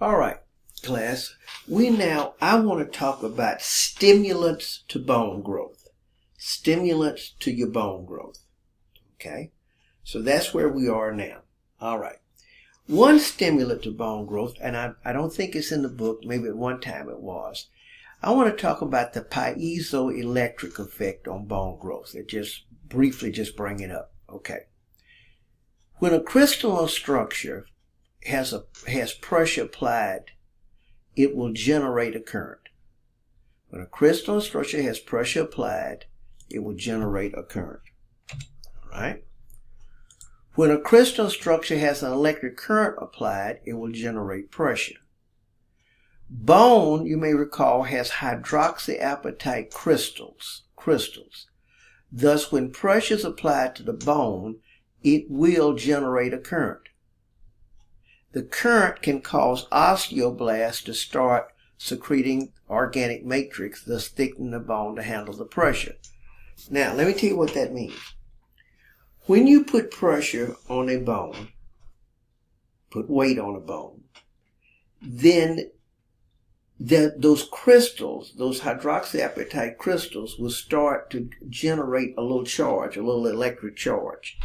All right, class. I want to talk about stimulants to bone growth. Stimulants to your bone growth. Okay? So that's where we are now. All right. One stimulant to bone growth, and I don't think it's in the book, maybe at one time it was. I want to talk about the piezoelectric effect on bone growth. Just briefly bring it up. Okay. When a crystalline structure has pressure applied, it will generate a current. When a crystalline structure has pressure applied, it will generate a current. All right? When a crystalline structure has an electric current applied, it will generate pressure. Bone, you may recall, has hydroxyapatite crystals. Thus, when pressure is applied to the bone, it will generate a current. The current can cause osteoblasts to start secreting organic matrix, thus thickening the bone to handle the pressure. Now, let me tell you what that means. When you put pressure on a bone, put weight on a bone, then those crystals, those hydroxyapatite crystals, will start to generate a little charge, a little electric charge.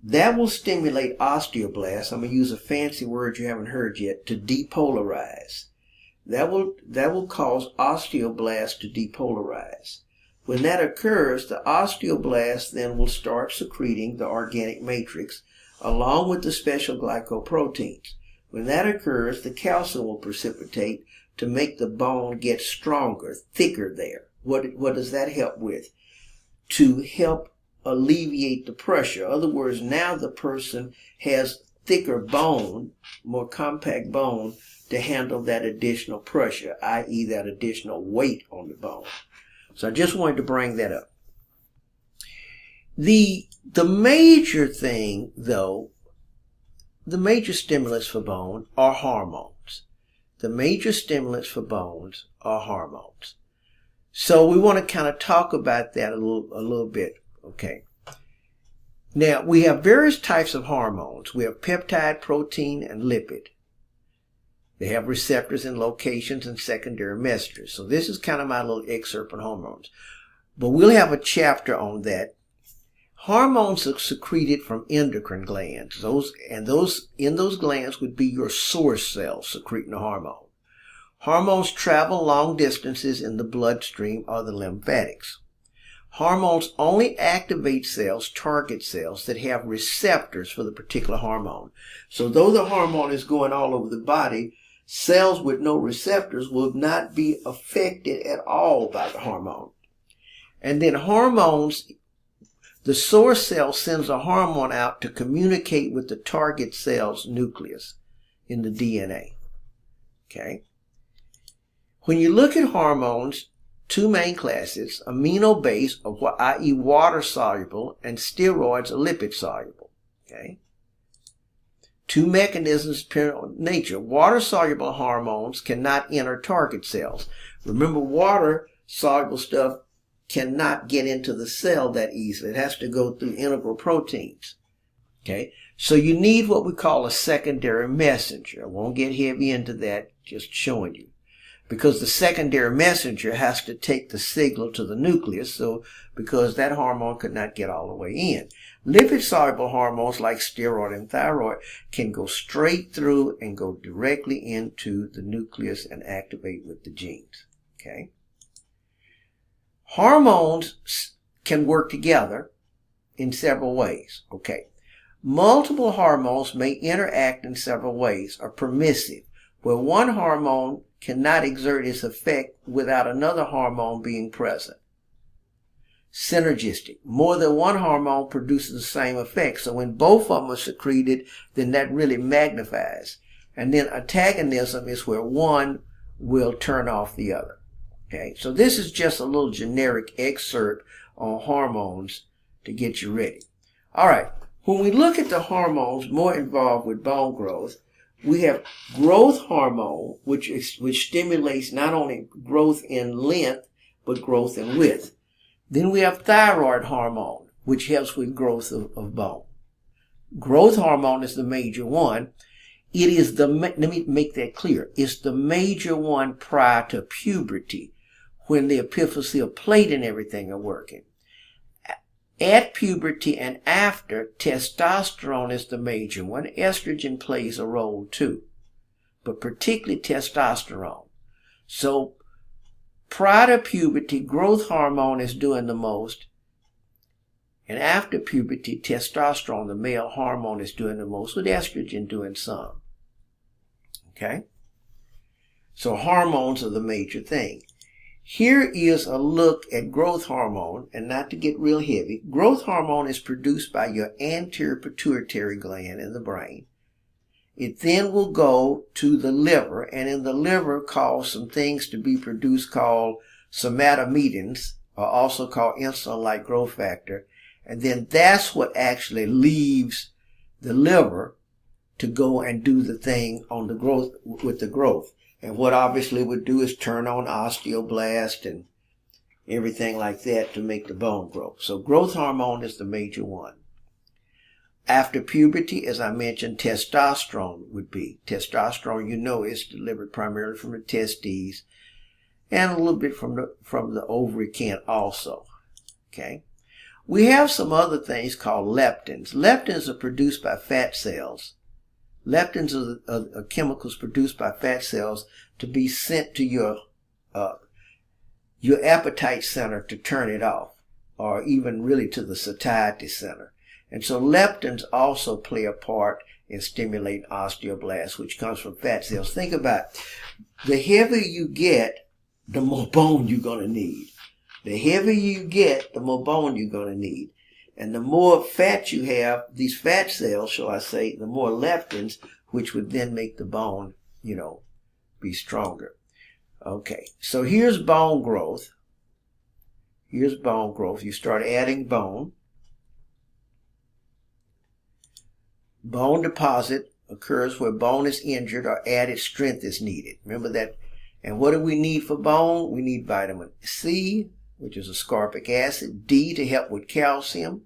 That will stimulate osteoblasts. I'm going to use a fancy word you haven't heard yet, to depolarize. That will cause osteoblasts to depolarize. When that occurs, the osteoblasts then will start secreting the organic matrix along with the special glycoproteins. When that occurs, the calcium will precipitate to make the bone get stronger, thicker there. What does that help with? To help alleviate the pressure. In other words, now the person has thicker bone, more compact bone, to handle that additional pressure, i.e. that additional weight on the bone. So I just wanted to bring that up. The major thing, though, the major stimulants for bone are hormones. The major stimulants for bones are hormones. So we want to kind of talk about that a little bit. Okay. Now, we have various types of hormones. We have peptide, protein, and lipid. They have receptors and locations and secondary messengers. So this is kind of my little excerpt on hormones. But we'll have a chapter on that. Hormones are secreted from endocrine glands. In those glands would be your source cells secreting the hormone. Hormones travel long distances in the bloodstream or the lymphatics. Hormones only activate cells, target cells, that have receptors for the particular hormone. So though the hormone is going all over the body, cells with no receptors will not be affected at all by the hormone. And then hormones, the source cell sends a hormone out to communicate with the target cell's nucleus in the DNA. Okay? When you look at hormones, two main classes, amino-based, i.e. water-soluble, and steroids are lipid-soluble. Okay? Two mechanisms of nature. Water-soluble hormones cannot enter target cells. Remember, water-soluble stuff cannot get into the cell that easily. It has to go through integral proteins. Okay? So you need what we call a secondary messenger. I won't get heavy into that, just showing you. Because the secondary messenger has to take the signal to the nucleus, because that hormone could not get all the way in. Lipid-soluble hormones like steroid and thyroid can go straight through and go directly into the nucleus and activate with the genes. Okay? Hormones can work together in several ways. Okay? Multiple hormones may interact in several ways, are permissive, where one hormone cannot exert its effect without another hormone being present. Synergistic. More than one hormone produces the same effect. So when both of them are secreted, then that really magnifies. And then antagonism is where one will turn off the other. Okay, so this is just a little generic excerpt on hormones to get you ready. All right, when we look at the hormones more involved with bone growth, we have growth hormone, which stimulates not only growth in length, but growth in width. Then we have thyroid hormone, which helps with growth of bone. Growth hormone is the major one. It is let me make that clear. It's the major one prior to puberty, when the epiphyseal plate and everything are working. At puberty and after, testosterone is the major one. Estrogen plays a role too, but particularly testosterone. So prior to puberty, growth hormone is doing the most. And after puberty, testosterone, the male hormone, is doing the most, with estrogen doing some. Okay? So hormones are the major thing. Here is a look at growth hormone, and not to get real heavy. Growth hormone is produced by your anterior pituitary gland in the brain. It then will go to the liver, and in the liver cause some things to be produced called somatometins, or also called insulin-like growth factor. And then that's what actually leaves the liver to go and do the thing on the growth, with the growth. And what obviously would do is turn on osteoblast and everything like that to make the bone grow. So growth hormone is the major one. After puberty, as I mentioned, testosterone would be. Testosterone, you know, is delivered primarily from the testes and a little bit from the ovary can also. Okay. We have some other things called leptins. Leptins are produced by fat cells. Leptins are chemicals produced by fat cells to be sent to your appetite center to turn it off, or even really to the satiety center. And so leptins also play a part in stimulating osteoblasts, which comes from fat cells. Think about it. The heavier you get, the more bone you're going to need. The heavier you get, the more bone you're going to need. And the more fat you have, these fat cells, shall I say, the more leptins, which would then make the bone, be stronger. Okay, so here's bone growth. Here's bone growth. You start adding bone. Bone deposit occurs where bone is injured or added strength is needed. Remember that. And what do we need for bone? We need vitamin C, which is ascorbic acid, D to help with calcium,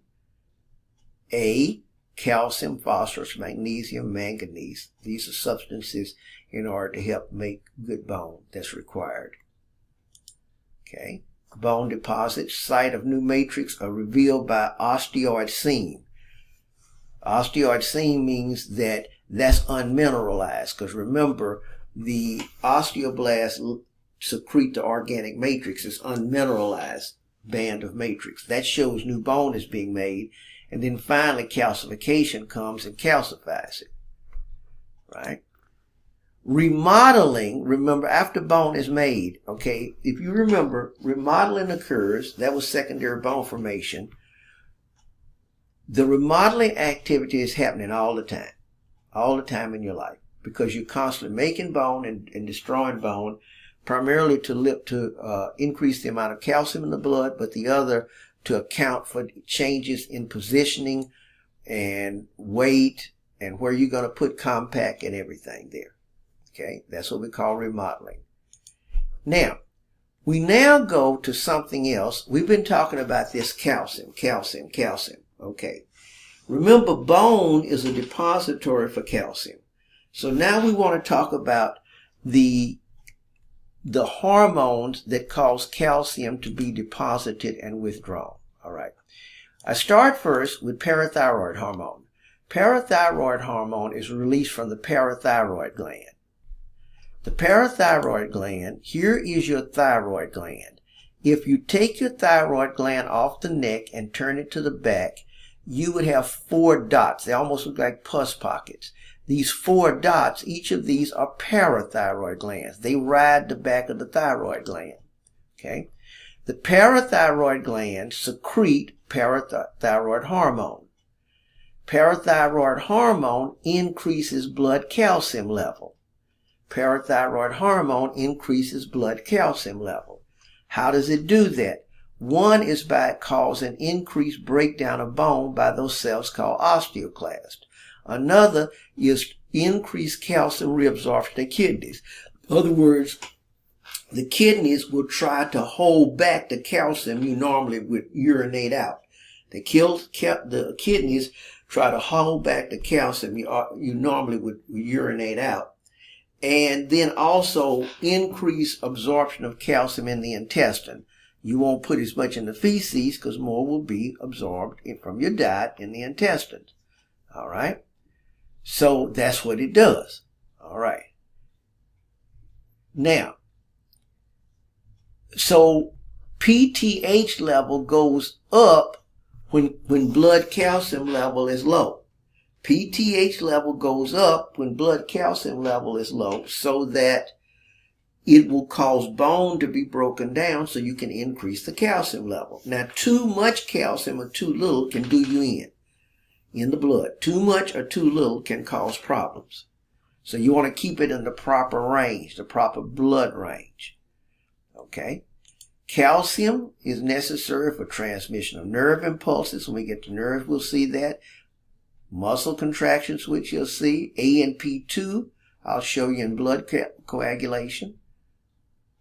A, calcium, phosphorus, magnesium, manganese. These are substances in order to help make good bone that's required. Okay. Bone deposits, site of new matrix, are revealed by osteoid seam. Osteoid seam means that that's unmineralized, because remember, the osteoblasts secrete the organic matrix, is unmineralized band of matrix. That shows new bone is being made, and then finally calcification comes and calcifies it. Right? Remodeling, remember, after bone is made, okay, if you remember, remodeling occurs, that was secondary bone formation. The remodeling activity is happening all the time in your life, because you're constantly making bone and destroying bone, primarily to increase the amount of calcium in the blood, but the other to account for changes in positioning and weight and where you're going to put compact and everything there. Okay, that's what we call remodeling. Now, we now go to something else. We've been talking about this calcium. Okay. Remember, bone is a depository for calcium. So now we want to talk about the hormones that cause calcium to be deposited and withdrawn. All right. I start first with parathyroid hormone. Parathyroid hormone is released from the parathyroid gland. The parathyroid gland, here is your thyroid gland. If you take your thyroid gland off the neck and turn it to the back, you would have 4 dots. They almost look like pus pockets. These 4 dots, each of these are parathyroid glands. They ride the back of the thyroid gland. Okay? The parathyroid glands secrete parathyroid hormone. Parathyroid hormone increases blood calcium level. Parathyroid hormone increases blood calcium level. How does it do that? One is by causing increased breakdown of bone by those cells called osteoclasts. Another is increased calcium reabsorption in kidneys. In other words, the kidneys will try to hold back the calcium you normally would urinate out. The kidneys try to hold back the calcium you normally would urinate out. And then also increase absorption of calcium in the intestine. You won't put as much in the feces because more will be absorbed from your diet in the intestines. All right. So that's what it does. All right. Now, so PTH level goes up when blood calcium level is low. PTH level goes up when blood calcium level is low so that it will cause bone to be broken down so you can increase the calcium level. Now, too much calcium or too little can do you in the blood. Too much or too little can cause problems. So you want to keep it in the proper range, the proper blood range. Okay? Calcium is necessary for transmission of nerve impulses. When we get to nerves, we'll see that. Muscle contractions, which you'll see. ANP2, I'll show you in blood coagulation.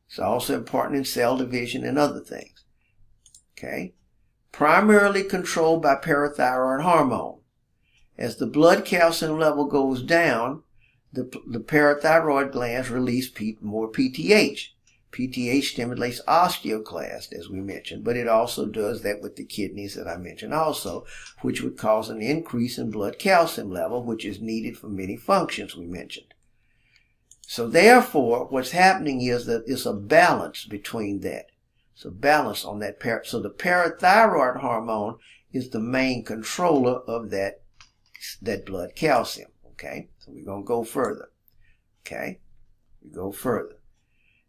It's also important in cell division and other things. Okay? Primarily controlled by parathyroid hormone. As the blood calcium level goes down, the parathyroid glands release more PTH. PTH stimulates osteoclast, as we mentioned, but it also does that with the kidneys that I mentioned also, which would cause an increase in blood calcium level, which is needed for many functions we mentioned. So therefore, what's happening is that it's a balance between that. It's a balance on that. So the parathyroid hormone is the main controller of that blood calcium. Okay, so we're going to go further. Okay, we go further.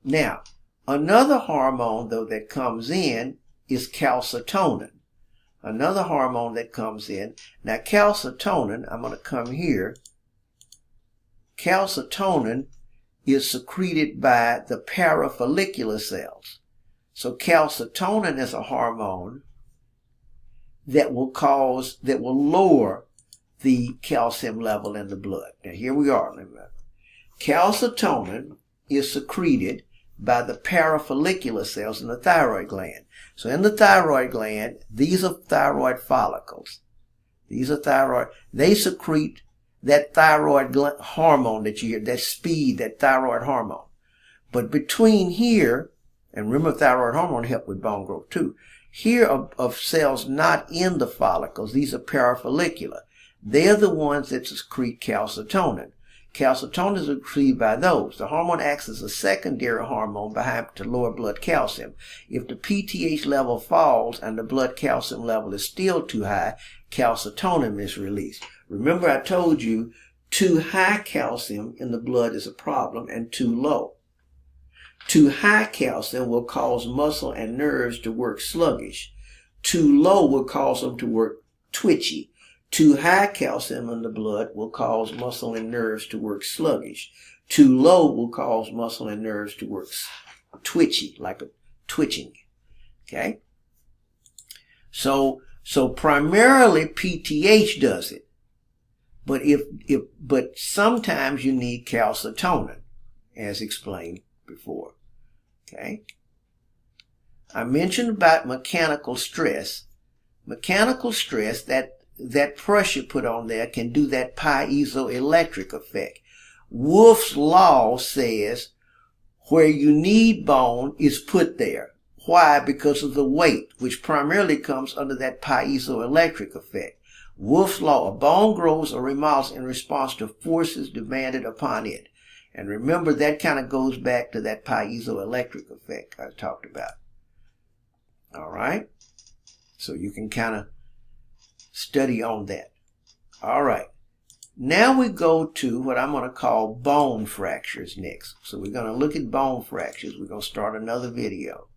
Now, another hormone, though, that comes in is calcitonin. Another hormone that comes in. Now, calcitonin, I'm going to come here. Calcitonin is secreted by the parafollicular cells. So calcitonin is a hormone that will lower the calcium level in the blood. Now, here we are. Calcitonin is secreted by the parafollicular cells in the thyroid gland. So in the thyroid gland, these are thyroid follicles. These are thyroid. They secrete that thyroid hormone that you hear, that speed, that thyroid hormone. But between here, and remember thyroid hormone help with bone growth too. Here of cells not in the follicles, these are parafollicular. They're the ones that secrete calcitonin. Calcitonin is secreted by those. The hormone acts as a secondary hormone to lower blood calcium. If the PTH level falls and the blood calcium level is still too high, calcitonin is released. Remember I told you too high calcium in the blood is a problem and too low. Too high calcium will cause muscle and nerves to work sluggish. Too low will cause them to work twitchy. Too high calcium in the blood will cause muscle and nerves to work sluggish. Too low will cause muscle and nerves to work twitchy, like a twitching. Okay? So primarily PTH does it. But sometimes you need calcitonin, as explained before. Okay? I mentioned about mechanical stress. Mechanical stress, that pressure put on there can do that piezoelectric effect. Wolff's law says where you need bone is put there. Why? Because of the weight, which primarily comes under that piezoelectric effect. Wolff's law, a bone grows or remodels in response to forces demanded upon it. And remember, that kind of goes back to that piezoelectric effect I talked about. All right? So you can kind of study on that. All right. Now we go to what I'm going to call bone fractures next. So we're going to look at bone fractures. We're going to start another video.